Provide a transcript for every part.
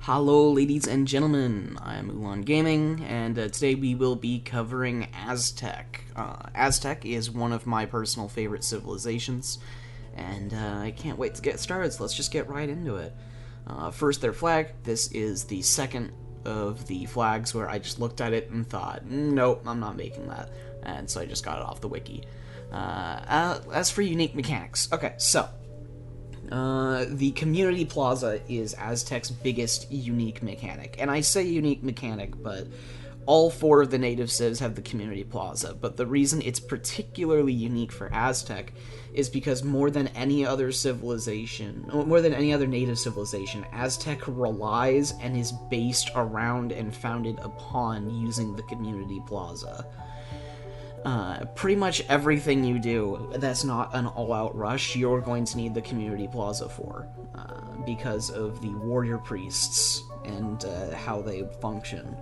Hello, ladies and gentlemen. I'm Ulan Gaming, and today we will be covering Aztec. Aztec is one of my personal favorite civilizations, and I can't wait to get started, so let's just get right into it. First, their flag. This is the second of the flags where I just looked at it and thought, nope, I'm not making that, and so I just got it off the wiki. As for unique mechanics, okay, so the community plaza is Aztec's biggest unique mechanic. And I say unique mechanic, but all four of the native civs have the community plaza. But the reason it's particularly unique for Aztec is because more than any other civilization, more than any other native civilization, Aztec relies and is based around and founded upon using the community plaza. Pretty much everything you do that's not an all-out rush, you're going to need the community plaza for, because of the warrior priests and how they function.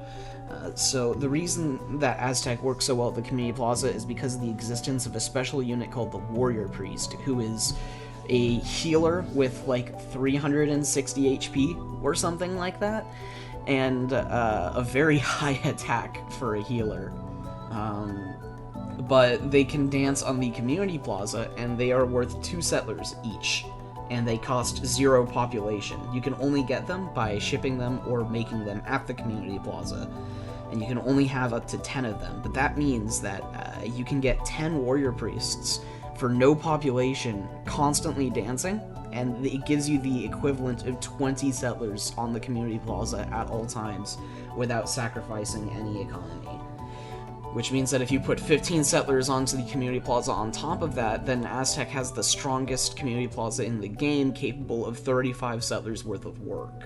So the reason that Aztec works so well at the community plaza is because of the existence of a special unit called the warrior priest, who is a healer with like 360 HP or something like that, and a very high attack for a healer. But they can dance on the community plaza, and they are worth 2 settlers each, and they cost 0 population. You can only get them by shipping them or making them at the community plaza, and you can only have up to 10 of them, but that means that you can get 10 warrior priests for no population constantly dancing, and it gives you the equivalent of 20 settlers on the community plaza at all times without sacrificing any economy. Which means that if you put 15 settlers onto the community plaza on top of that, then Aztec has the strongest community plaza in the game, capable of 35 settlers worth of work.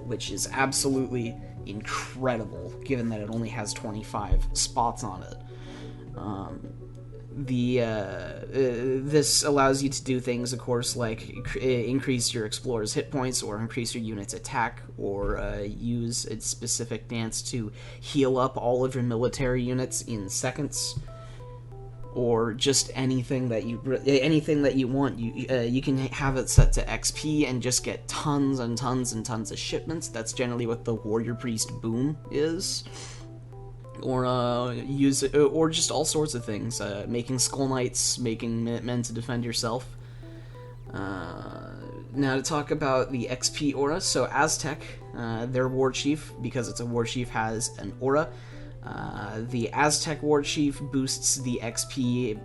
Which is absolutely incredible, given that it only has 25 spots on it. This allows you to do things, of course, like increase your explorer's hit points, or increase your unit's attack, or use a specific dance to heal up all of your military units in seconds, or just anything that you want. You can have it set to XP and just get tons and tons and tons of shipments. That's generally what the warrior priest boom is. Or use it, or just all sorts of things, making skull knights, making men to defend yourself. Now to talk about the XP aura. So Aztec, their war chief, because it's a war chief, has an aura. The Aztec war chief boosts the XP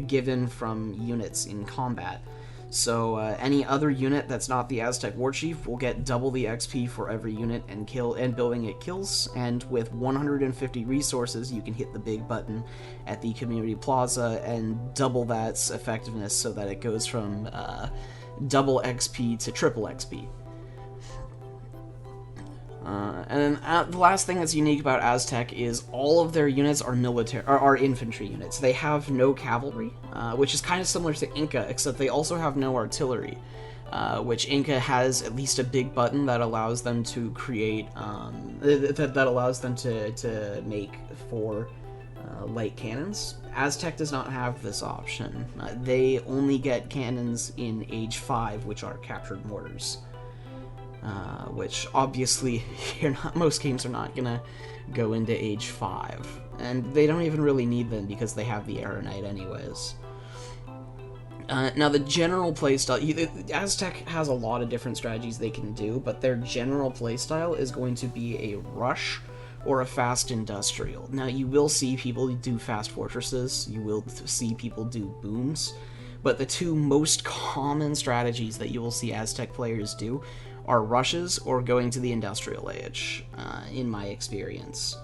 given from units in combat. So any other unit that's not the Aztec war chief will get double the XP for every unit and building it kills. And with 150 resources, you can hit the big button at the community plaza and double that's effectiveness, so that it goes from double XP to triple XP. And then the last thing that's unique about Aztec is all of their units are infantry units. They have no cavalry, which is kind of similar to Inca, except they also have no artillery, which Inca has at least a big button that allows them to create, that allows them to make 4 light cannons. Aztec does not have this option. They only get cannons in Age 5, which are captured mortars. Which obviously most games are not gonna go into Age 5, and they don't even really need them because they have the Arrow Knight anyways. Now the general playstyle, Aztec has a lot of different strategies they can do, but their general playstyle is going to be a rush or a fast industrial. Now you will see people do fast fortresses, you will see people do booms, but the 2 most common strategies that you will see Aztec players do are rushes or going to the industrial age, in my experience.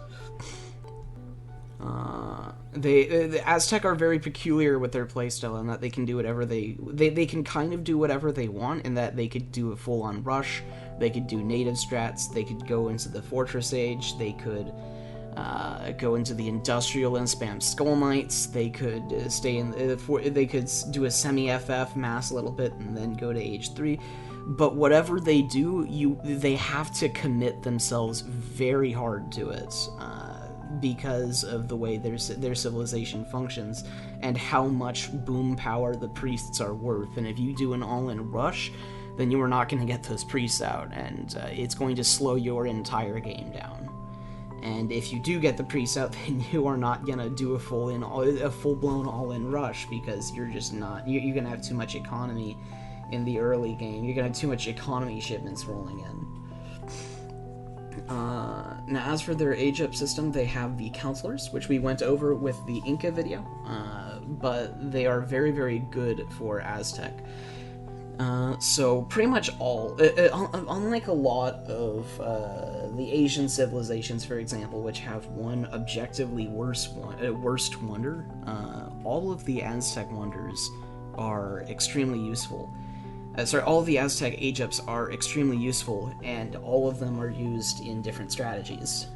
The Aztec are very peculiar with their playstyle in that they can do whatever they can kind of do whatever they want, in that they could do a full-on rush, they could do native strats, they could go into the fortress age, they could go into the industrial and spam skull knights, they could stay in they could do a semi-FF, mass a little bit, and then go to Age 3. But whatever they do, they have to commit themselves very hard to it, because of the way their civilization functions and how much boom power the priests are worth. And if you do an all-in rush, then you are not going to get those priests out, and it's going to slow your entire game down. And if you do get the priests out, then you are not going to do a full-blown all-in rush, because you're just not... You're going to have too much economy in the early game. You're going to have too much economy shipments rolling in. Now, as for their age-up system, they have the counselors, which we went over with the Inca video, but they are very, very good for Aztec. So pretty much all, unlike a lot of the Asian civilizations, for example, which have one objectively worst wonder, all of the Aztec wonders are extremely useful. All of the Aztec age-ups are extremely useful, and all of them are used in different strategies,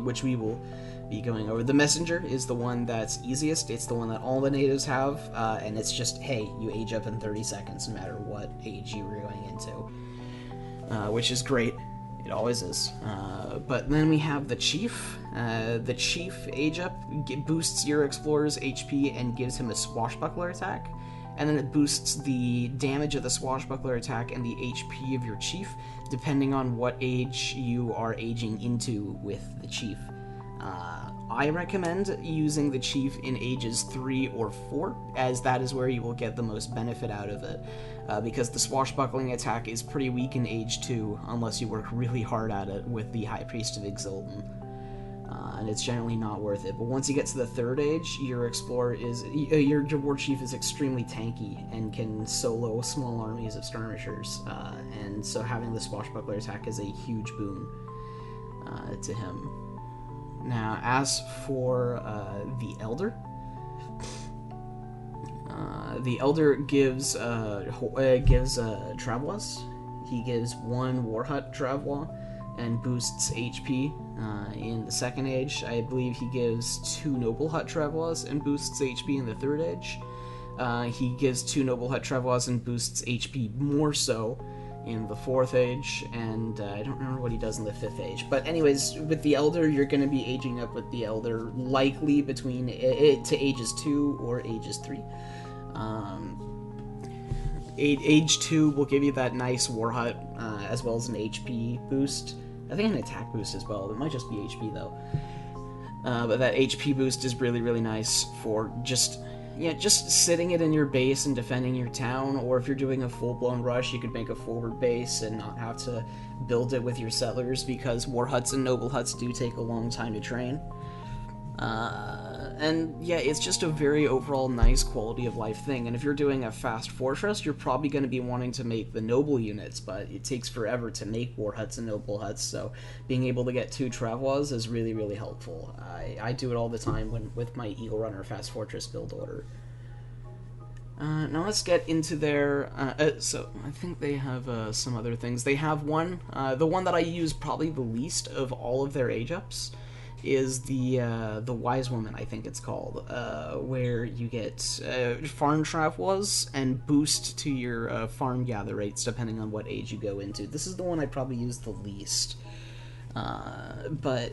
which we will be going over. The messenger is the one that's easiest. It's the one that all the natives have, and it's just, hey, you age up in 30 seconds no matter what age you were going into, which is great. It always is. But then we have the chief. The chief age up boosts your explorer's HP and gives him a swashbuckler attack, and then it boosts the damage of the swashbuckler attack and the HP of your chief, depending on what age you are aging into with the chief. I recommend using the chief in ages 3 or 4, as that is where you will get the most benefit out of it, because the swashbuckling attack is pretty weak in age 2, unless you work really hard at it with the High Priest of Exultan. And it's generally not worth it. But once you get to the 3rd age, your explorer is your war chief is extremely tanky and can solo small armies of skirmishers, and so having the swashbuckler attack is a huge boon to him. Now, as for the elder gives Travois. He gives 1 war hut Travois and boosts HP. In the 2nd age, I believe he gives 2 noble hut Travois and boosts HP in the 3rd age. He gives 2 noble hut Travois and boosts HP more so in the 4th age, and I don't remember what he does in the 5th age. But anyways, with the Elder, you're going to be aging up with the Elder likely between to ages 2 or ages 3. Age 2 will give you that nice war hut, as well as an HP boost. I think an attack boost as well. It might just be HP though. But that HP boost is really, really nice for just sitting it in your base and defending your town, or if you're doing a full-blown rush, you could make a forward base and not have to build it with your settlers, because war huts and noble huts do take a long time to train. And yeah, it's just a very overall nice quality of life thing, and if you're doing a fast fortress, you're probably going to be wanting to make the noble units, but it takes forever to make war huts and noble huts, so being able to get 2 Travois is really, really helpful. I do it all the time with my Eagle Runner fast fortress build order. Now let's get into their, so I think they have some other things. They have one, the one that I use probably the least of all of their age-ups, is the Wise Woman, I think it's called, where you get farm Travois and boost to your farm gather rates depending on what age you go into. This is the one I probably use the least. But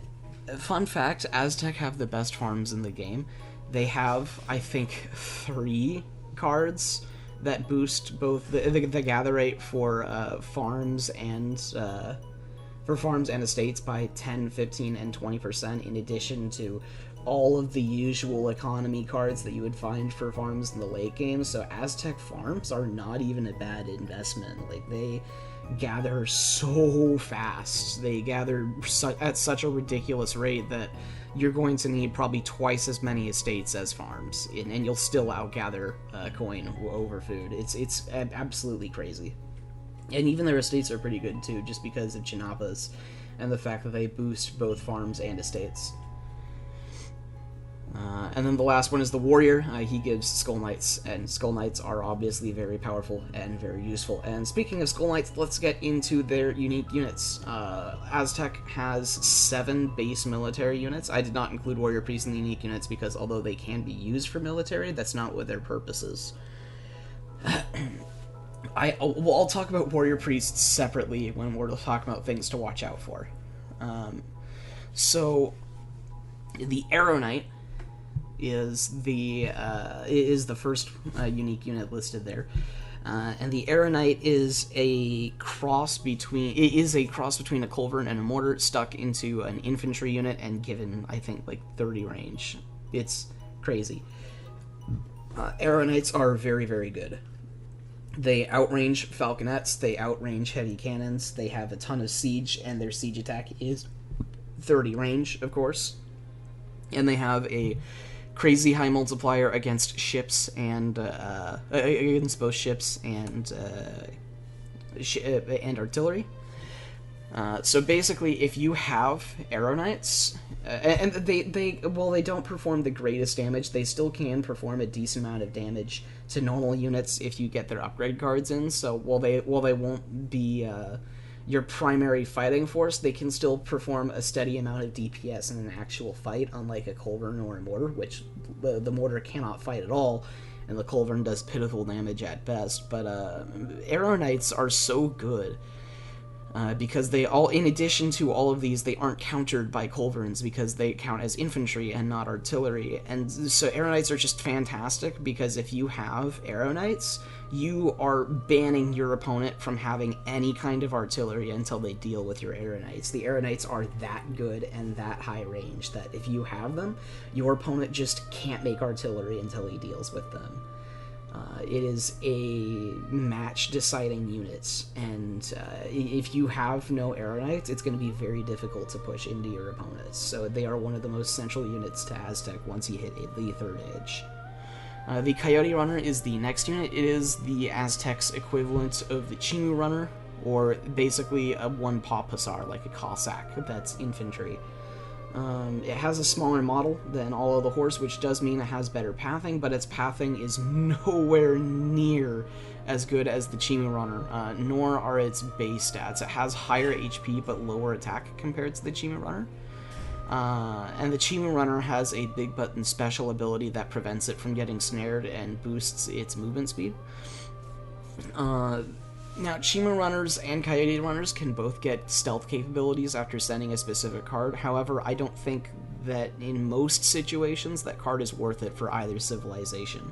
fun fact, Aztec have the best farms in the game. They have, I think, 3 cards that boost both the gather rate for farms and estates by 10, 15, and 20%, in addition to all of the usual economy cards that you would find for farms in the late game. So Aztec farms are not even a bad investment. Like, they gather so fast. They gather at such a ridiculous rate that you're going to need probably twice as many estates as farms, and you'll still outgather coin over food. It's absolutely crazy. And even their estates are pretty good too, just because of Chinapas and the fact that they boost both farms and estates. And then the last one is the Warrior. He gives Skull Knights, and Skull Knights are obviously very powerful and very useful. And speaking of Skull Knights, let's get into their unique units. Aztec has 7 base military units. I did not include Warrior Priests in the unique units because although they can be used for military, that's not what their purpose is. I'll talk about Warrior Priests separately when we're talking about things to watch out for. So, the Arrow Knight is the first unique unit listed there. And the Aeronite is a cross between a culverin and a mortar stuck into an infantry unit and given, I think, like 30 range. It's crazy. Aeronites are very, very good. They outrange falconets, they outrange heavy cannons, they have a ton of siege, and their siege attack is 30 range, of course. And they have a crazy high multiplier against ships and against both ships and artillery. So basically, if you have Aeronites, and they don't perform the greatest damage, they still can perform a decent amount of damage to normal units if you get their upgrade cards in. So while they won't be your primary fighting force, they can still perform a steady amount of DPS in an actual fight, unlike a culverin or a mortar, which the mortar cannot fight at all, and the culverin does pitiful damage at best. But Aeronites are so good. Because they all, in addition to all of these, they aren't countered by culverins because they count as infantry and not artillery. And so Aeronites are just fantastic because if you have Aeronites, you are banning your opponent from having any kind of artillery until they deal with your Aeronites. The Aeronites are that good and that high range that if you have them, your opponent just can't make artillery until he deals with them. It is a match-deciding unit, and if you have no Aeronites, it's going to be very difficult to push into your opponents. So they are one of the most central units to Aztec once you hit the third age. The Coyote Runner is the next unit. It is the Aztec's equivalent of the Chimu Runner, or basically a one-pop hussar, like a Cossack that's infantry. It has a smaller model than all of the horse, which does mean it has better pathing, but its pathing is nowhere near as good as the Chimu Runner, nor are its base stats. It has higher HP but lower attack compared to the Chimu Runner. And the Chimu Runner has a big button special ability that prevents it from getting snared and boosts its movement speed. Now, Chimu Runners and Coyote Runners can both get stealth capabilities after sending a specific card. However, I don't think that in most situations that card is worth it for either civilization.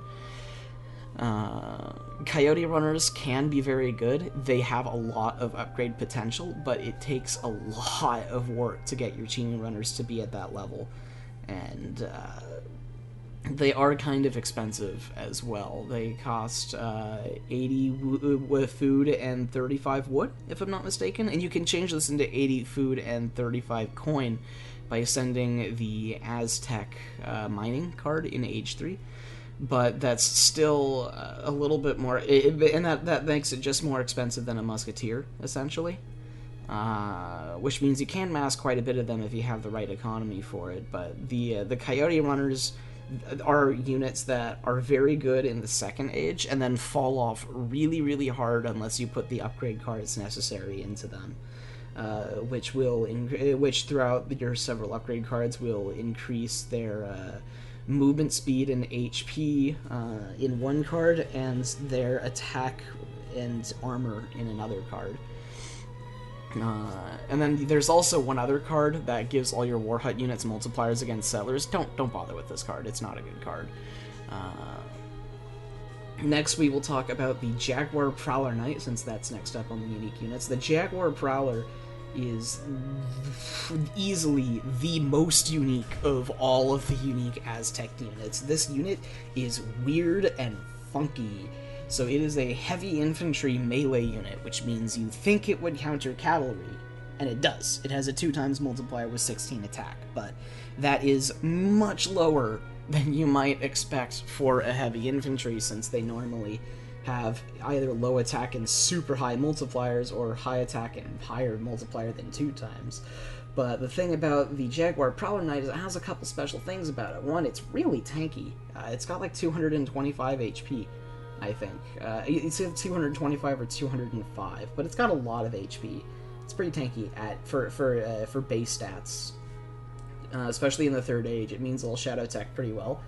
Coyote Runners can be very good. They have a lot of upgrade potential, but it takes a lot of work to get your Chimu Runners to be at that level. And they are kind of expensive as well. They cost 80 food and 35 wood, if I'm not mistaken. And you can change this into 80 food and 35 coin by sending the Aztec mining card in Age 3. But that's still a little bit more... and that makes it just more expensive than a musketeer, essentially. Which means you can mass quite a bit of them if you have the right economy for it. But the Coyote Runners are units that are very good in the second age and then fall off really, really hard unless you put the upgrade cards necessary into them, which throughout your several upgrade cards will increase their movement speed and HP in one card and their attack and armor in another card. And then there's also one other card that gives all your War Hut units multipliers against settlers. Don't bother with this card. It's not a good card. Next, we will talk about the Jaguar Prowler Knight, since that's next up on the unique units. The Jaguar Prowler is easily the most unique of all of the unique Aztec units. This unit is weird and funky. So it is a heavy infantry melee unit, which means you think it would counter cavalry, and it does. It has a 2x multiplier with 16 attack, but that is much lower than you might expect for a heavy infantry, since they normally have either low attack and super high multipliers, or high attack and higher multiplier than 2x. But the thing about the Jaguar Prowler Knight is it has a couple special things about it. One, it's really tanky. It's got like 225 HP. I think. It's 225 or 205, but it's got a lot of HP. It's pretty tanky for base stats, especially in the third age. It means it'll shadow tech pretty well,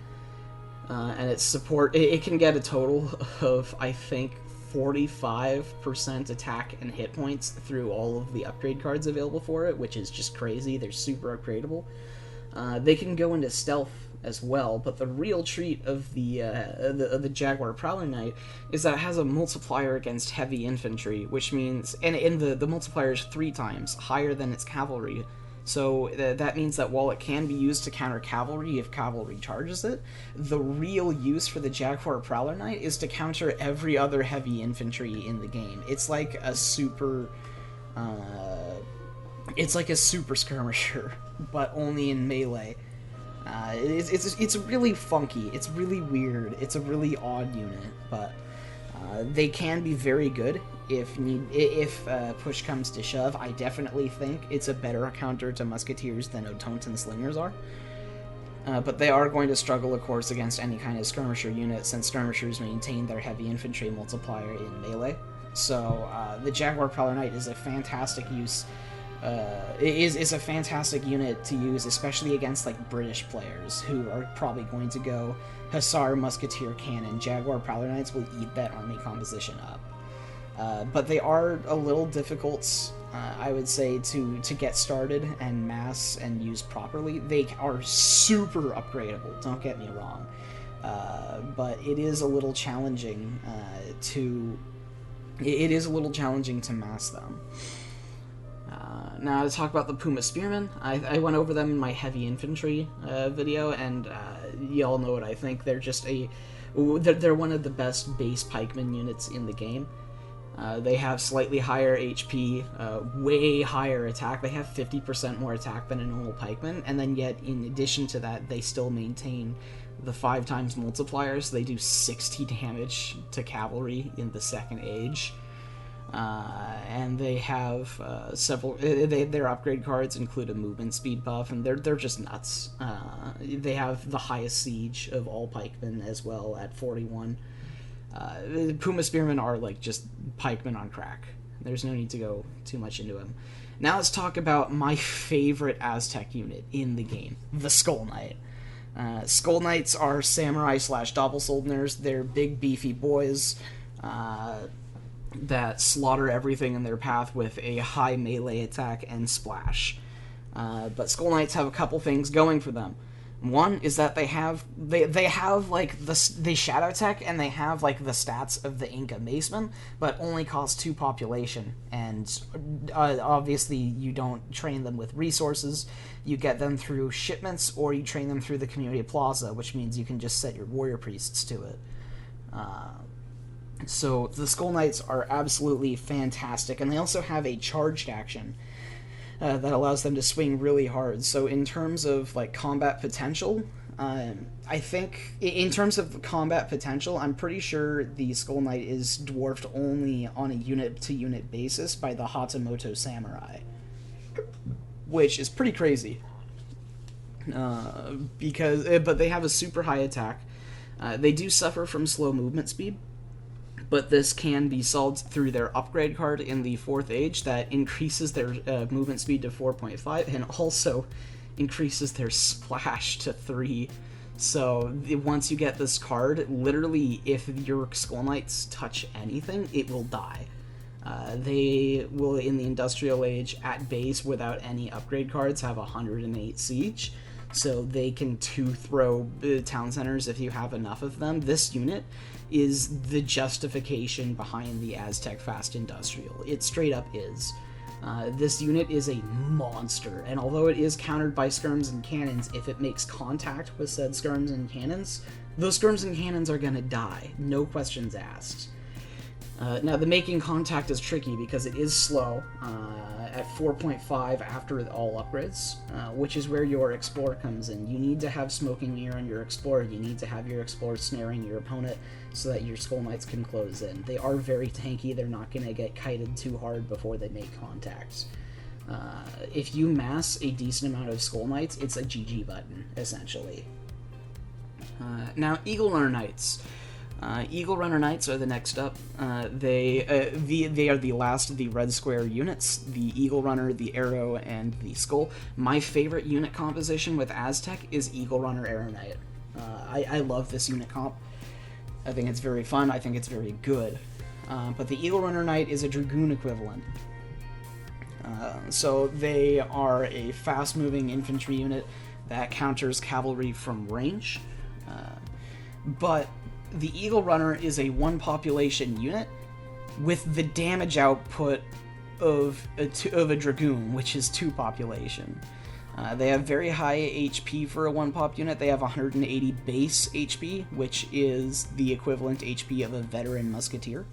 and it can get a total of, I think, 45% attack and hit points through all of the upgrade cards available for it, which is just crazy. They're super upgradable. They can go into stealth as well. But the real treat of the Jaguar Prowler Knight is that it has a multiplier against heavy infantry, which means, and the multiplier is 3 times higher than its cavalry. So that means that while it can be used to counter cavalry if cavalry charges it, the real use for the Jaguar Prowler Knight is to counter every other heavy infantry in the game. It's like a super skirmisher, but only in melee. It's really funky. It's really weird. It's a really odd unit, but they can be very good if push comes to shove. I definitely think it's a better counter to musketeers than Otontan slingers are. But they are going to struggle, of course, against any kind of skirmisher unit, since skirmishers maintain their heavy infantry multiplier in melee. So the Jaguar Prowler Knight is a fantastic use. Is a fantastic unit to use, especially against like British players who are probably going to go Hussar, Musketeer, Cannon. Jaguar Prowler Knights will eat that army composition up. But they are a little difficult, I would say, to get started and mass and use properly. They are super upgradable, don't get me wrong. But it is a little challenging to mass them. Now to talk about the Puma Spearmen, I went over them in my heavy infantry video, and y'all know what I think. They're just they're one of the best base pikeman units in the game. They have slightly higher HP, way higher attack. They have 50% more attack than a normal pikeman, and then yet in addition to that, they still maintain the 5 times multiplier, so they do 60 damage to cavalry in the second age. And they have several. Their upgrade cards include a movement speed buff, and they're just nuts. They have the highest siege of all pikemen as well at 41. Puma Spearmen are like just pikemen on crack. There's no need to go too much into them. Now let's talk about my favorite Aztec unit in the game, the Skull Knight. Skull Knights are samurai / doppelsoldners. They're big beefy boys that slaughter everything in their path with a high melee attack and splash. But Skull Knights have a couple things going for them. One is that they have like the shadow tech, and they have like the stats of the Inca Maceman, but only cost 2 population. And obviously you don't train them with resources. You get them through shipments, or you train them through the community plaza, which means you can just set your warrior priests to it. So the Skull Knights are absolutely fantastic, and they also have a charged action that allows them to swing really hard. So in terms of like combat potential, I think in terms of combat potential, I'm pretty sure the Skull Knight is dwarfed only on a unit-to-unit basis by the Hatamoto Samurai, which is pretty crazy. But they have a super high attack. They do suffer from slow movement speed, but this can be solved through their upgrade card in the 4th age that increases their movement speed to 4.5 and also increases their splash to 3. So once you get this card, literally if your Skull Knights touch anything, it will die. They will, in the Industrial Age, at base without any upgrade cards, have 108 siege. So they can 2-throw town centers if you have enough of them. This unit is the justification behind the Aztec Fast Industrial. It straight up is. This unit is a monster, and although it is countered by skirms and cannons, if it makes contact with said skirms and cannons, those skirms and cannons are gonna die. No questions asked. Now, the making contact is tricky because it is slow at 4.5 after all upgrades, which is where your Explorer comes in. You need to have Smoking Mirror on your Explorer. You need to have your Explorer snaring your opponent so that your Skull Knights can close in. They are very tanky. They're not going to get kited too hard before they make contact. If you mass a decent amount of Skull Knights, it's a GG button, essentially. Now, Eagle Runner Knights. Eagle Runner Knights are the next up. They are the last of the red square units, the Eagle Runner, the Arrow, and the Skull. My favorite unit composition with Aztec is Eagle Runner Arrow Knight. I love this unit comp. I think it's very fun, I think it's very good. But the Eagle Runner Knight is a Dragoon equivalent. So they are a fast-moving infantry unit. that counters cavalry from range. But the Eagle Runner is a 1 population unit with the damage output of a Dragoon, which is 2 population. They have very high HP for a 1 pop unit. They have 180 base HP, which is the equivalent HP of a veteran musketeer.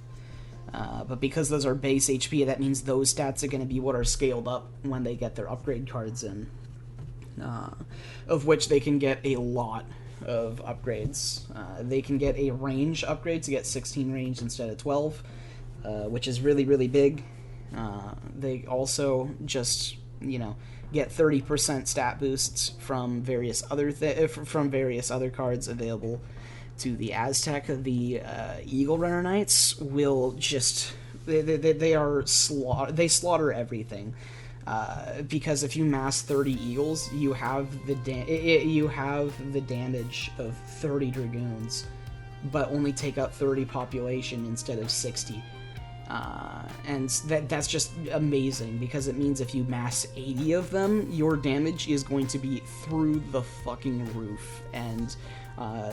But because those are base HP, that means those stats are going to be what are scaled up when they get their upgrade cards in, of which they can get a lot of upgrades. They can get a range upgrade to get 16 range instead of 12, which is really, really big. They also just, get 30% stat boosts from various other cards available to the Aztec. The Eagle Runner Knights will just they slaughter everything. Because if you mass 30 Eagles, you have the damage of 30 Dragoons, but only take out 30 population instead of 60. And that's just amazing, because it means if you mass 80 of them, your damage is going to be through the fucking roof. And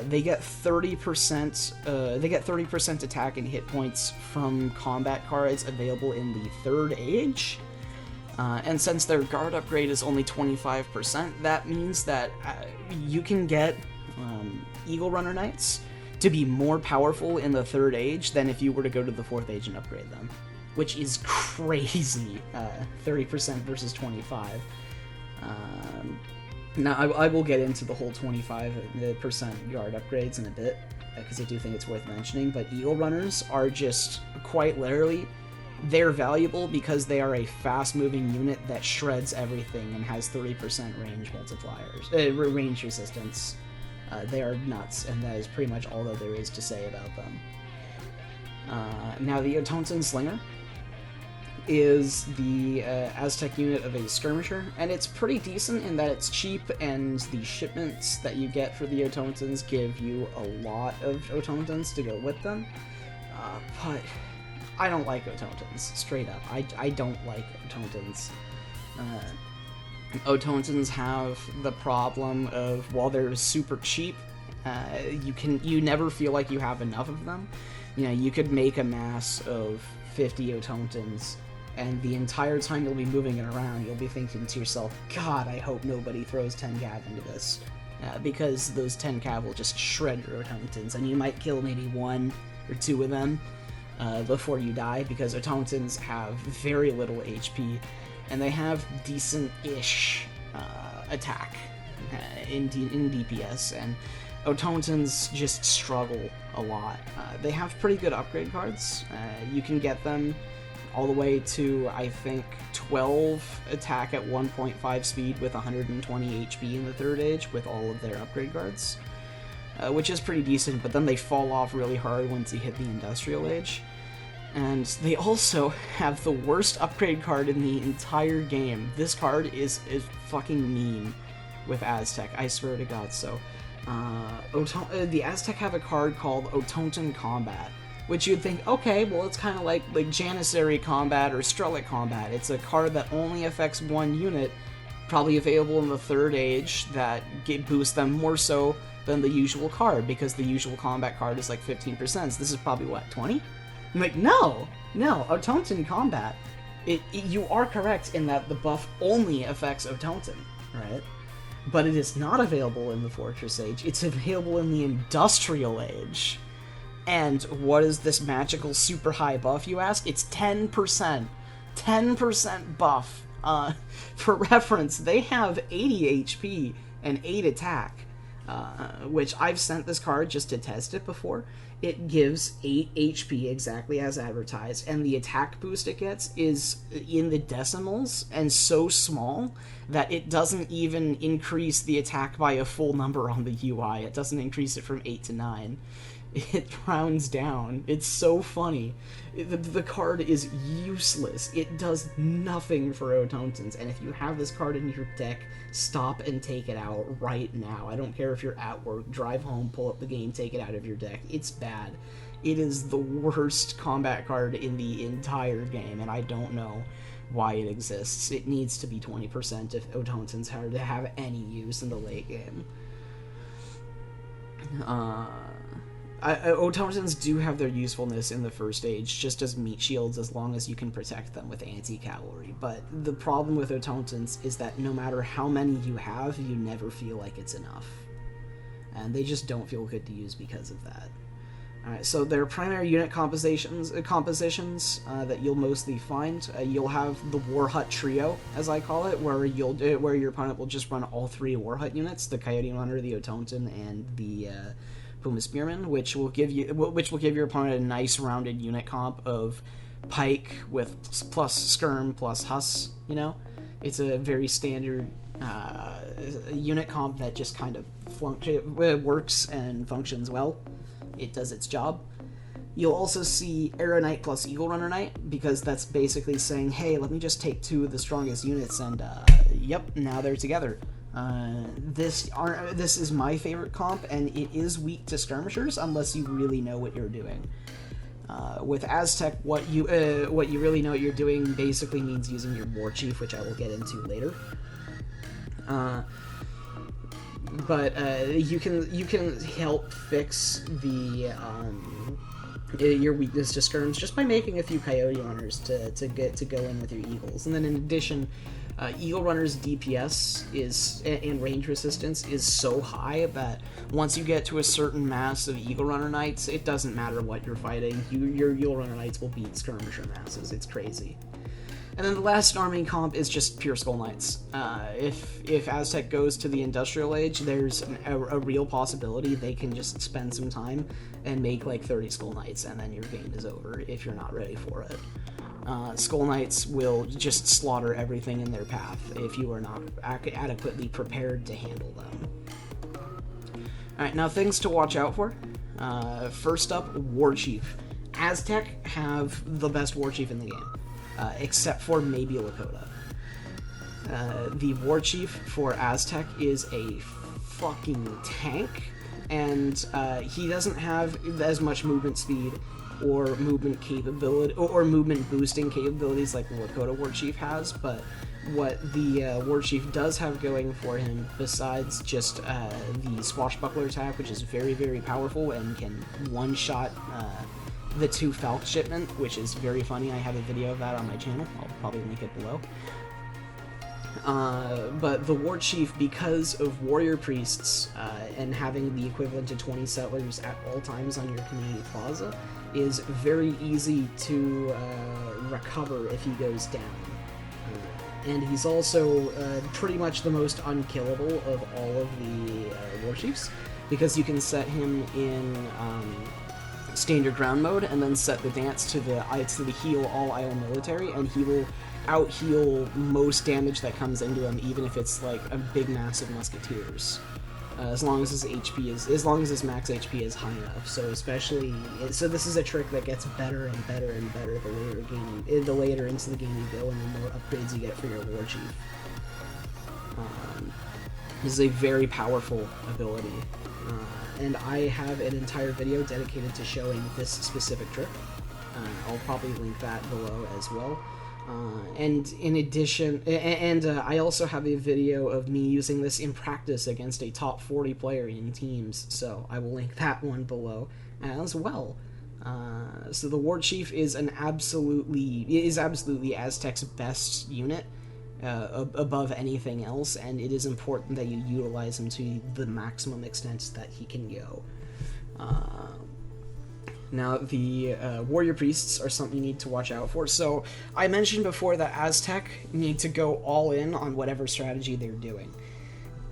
they get 30%. They get 30% attack and hit points from combat cards available in the 3rd Age. And since their guard upgrade is only 25%, that means that you can get Eagle Runner Knights to be more powerful in the 3rd Age than if you were to go to the 4th Age and upgrade them, which is crazy. 30% versus 25. Now, I will get into the whole 25% guard upgrades in a bit, because I do think it's worth mentioning, but Eagle Runners are just quite literally, they're valuable because they are a fast-moving unit that shreds everything and has 30% range multipliers, range resistance. They are nuts, and that is pretty much all that there is to say about them. Now, the Otonton Slinger is the Aztec unit of a skirmisher, and it's pretty decent in that it's cheap, and the shipments that you get for the Otontons give you a lot of Otontons to go with them. But I don't like Otontons, straight up. I don't like Otontons. Otontons have the problem of, while they're super cheap, you never feel like you have enough of them. You could make a mass of 50 Otontons, and the entire time you'll be moving it around, you'll be thinking to yourself, God, I hope nobody throws 10 cav into this. Because those 10 cav will just shred your Otontons, and you might kill maybe 1 or 2 of them before you die, because Otontons have very little HP, and they have decent-ish attack in DPS, and Otontons just struggle a lot. They have pretty good upgrade cards. You can get them all the way to, I think, 12 attack at 1.5 speed with 120 HP in the 3rd Age with all of their upgrade cards, which is pretty decent, but then they fall off really hard once you hit the Industrial Age. And they also have the worst upgrade card in the entire game. This card is fucking mean with Aztec, I swear to God. So, the Aztec have a card called Otonton Combat, which you'd think, okay, well, it's kind of like Janissary Combat or Strelic Combat. It's a card that only affects 1 unit, probably available in the 3rd Age, that boosts them more so than the usual card, because the usual combat card is like 15%. So this is probably, what, 20? I'm like, no, Otonton Combat. You are correct in that the buff only affects Otonton, right? But it is not available in the Fortress Age. It's available in the Industrial Age. And what is this magical super high buff, you ask? It's 10%. 10% buff. For reference, they have 80 HP and 8 attack, which I've sent this card just to test it before. It gives 8 HP exactly as advertised, and the attack boost it gets is in the decimals and so small that it doesn't even increase the attack by a full number on the UI. It doesn't increase it from 8 to 9. It rounds down. It's so funny. The card is useless. It does nothing for Otontons, and if you have this card in your deck, stop and take it out right now. I don't care if you're at work, drive home, pull up the game, take it out of your deck. It's bad. It is the worst combat card in the entire game, and I don't know why it exists. It needs to be 20% if automatons are to have any use in the late game. Automatons do have their usefulness in the first stage, just as meat shields, as long as you can protect them with anti-cavalry. But the problem with automatons is that no matter how many you have, you never feel like it's enough. And they just don't feel good to use because of that. Alright, so their primary unit compositions that you'll mostly find, you'll have the War Hut Trio, as I call it, where your opponent will just run all 3 War Hut units, the Coyote Runner, the Automaton, and the Puma Spearman, which will give your opponent a nice rounded unit comp of Pike with plus Skirm plus Huss. You know, it's a very standard unit comp that just kind of works and functions well. It does its job. You'll also see Arrow Knight plus Eagle Runner Knight, because that's basically saying, hey, let me just take 2 of the strongest units, and yep, now they're together. This is my favorite comp, and it is weak to skirmishers unless you really know what you're doing. With Aztec, what you really know what you're doing basically means using your War Chief, which I will get into later. But you can help fix your weakness to skirms just by making a few Coyote Runners to go in with your Eagles, and then in addition, Eagle Runner's DPS and range resistance is so high that once you get to a certain mass of Eagle Runner Knights, it doesn't matter what you're fighting. Your Eagle Runner Knights will beat skirmisher masses. It's crazy. And then the last arming comp is just pure Skull Knights. If Aztec goes to the Industrial Age, there's a real possibility they can just spend some time and make like 30 Skull Knights, and then your game is over if you're not ready for it. Skull Knights will just slaughter everything in their path if you are not adequately prepared to handle them. Alright, now things to watch out for. First up, War Chief. Aztec have the best War Chief in the game, except for maybe Lakota. The War Chief for Aztec is a fucking tank, and he doesn't have as much movement speed or movement capability or movement boosting capabilities like the Lakota War Chief has, but what the War Chief does have going for him, besides just the Swashbuckler attack, which is very, very powerful and can one-shot the 2 Falk shipment, which is very funny. I have a video of that on my channel. I'll probably link it below. But the War Chief, because of Warrior Priests and having the equivalent to 20 settlers at all times on your community plaza, is very easy to recover if he goes down. And he's also pretty much the most unkillable of all of the War Chiefs, because you can set him in standard ground mode and then set the dance to the heal all IO military, and he will out-heal most damage that comes into him, even if it's like a big mass of musketeers. As long as his max HP is high enough. So this is a trick that gets better and better and better the later into the game you go, and the more upgrades you get for your War Chief. This is a very powerful ability, and I have an entire video dedicated to showing this specific trick. I'll probably link that below as well. And in addition, I also have a video of me using this in practice against a top 40 player in teams, so I will link that one below as well. So the War Chief is absolutely Aztec's best unit, above anything else, and it is important that you utilize him to the maximum extent that he can go. Now, the Warrior Priests are something you need to watch out for. So, I mentioned before that Aztec need to go all in on whatever strategy they're doing.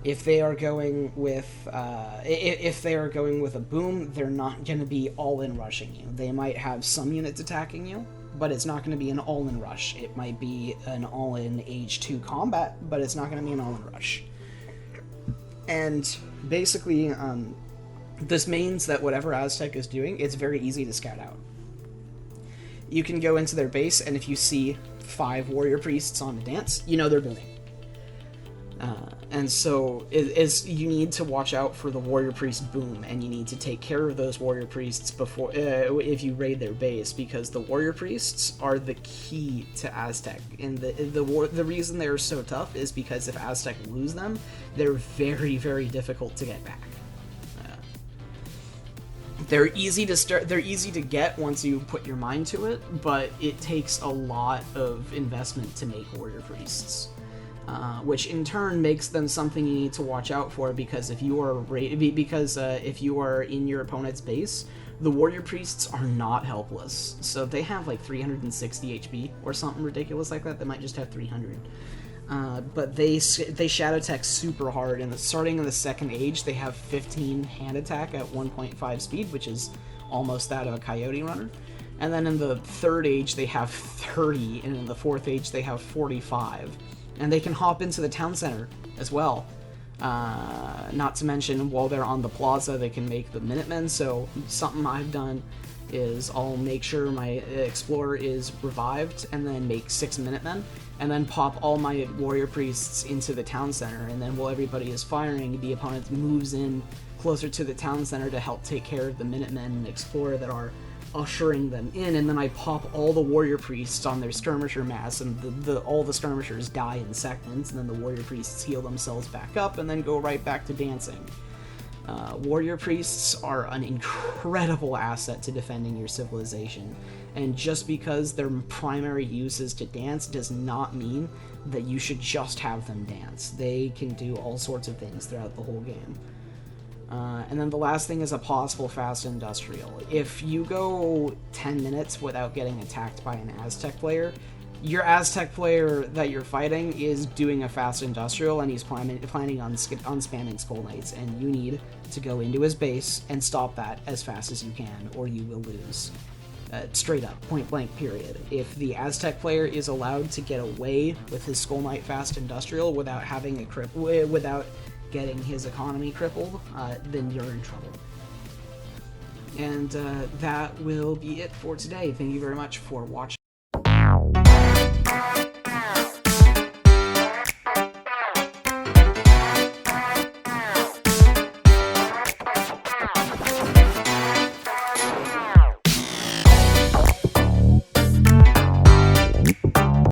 If they are going with a boom, they're not going to be all in rushing you. They might have some units attacking you, but it's not going to be an all in rush. It might be an all in age 2 combat, but it's not going to be an all in rush. And basically, this means that whatever Aztec is doing, it's very easy to scout out. You can go into their base, and if you see 5 Warrior Priests on a dance, you know they're booming. And so you need to watch out for the warrior priest boom, and you need to take care of those warrior priests before if you raid their base, because the warrior priests are the key to Aztec. And the reason they're so tough is because if Aztec lose them, they're very, very difficult to get back. They're easy to start. They're easy to get once you put your mind to it, but it takes a lot of investment to make warrior priests. Which in turn makes them something you need to watch out for, because if you are if you are in your opponent's base, the warrior priests are not helpless. So they have like 360 HP or something ridiculous like that. They might just have 300. But they shadow tech super hard, and starting in the second age, they have 15 hand attack at 1.5 speed, which is almost that of a coyote runner. And then in the third age, they have 30, and in the fourth age, they have 45. And they can hop into the town center as well. Not to mention, while they're on the plaza, they can make the Minutemen. So something I've done is I'll make sure my Explorer is revived, and then make 6 Minutemen, and then pop all my warrior priests into the town center. And then while everybody is firing, the opponent moves in closer to the town center to help take care of the Minutemen and Explorer that are ushering them in, and then I pop all the warrior priests on their skirmisher mass, and all the skirmishers die in seconds, and then the warrior priests heal themselves back up and then go right back to dancing. Warrior priests are an incredible asset to defending your civilization, and just because their primary use is to dance does not mean that you should just have them dance. They can do all sorts of things throughout the whole game. And then the last thing is a possible fast industrial. If you go 10 minutes without getting attacked by an Aztec player, your Aztec player that you're fighting is doing a fast industrial, and he's planning on spamming Skull Knights, and you need to go into his base and stop that as fast as you can, or you will lose. Straight up, point blank, period. If the Aztec player is allowed to get away with his Skull Knight fast industrial without having without getting his economy crippled, then you're in trouble. And that will be it for today. Thank you very much for watching.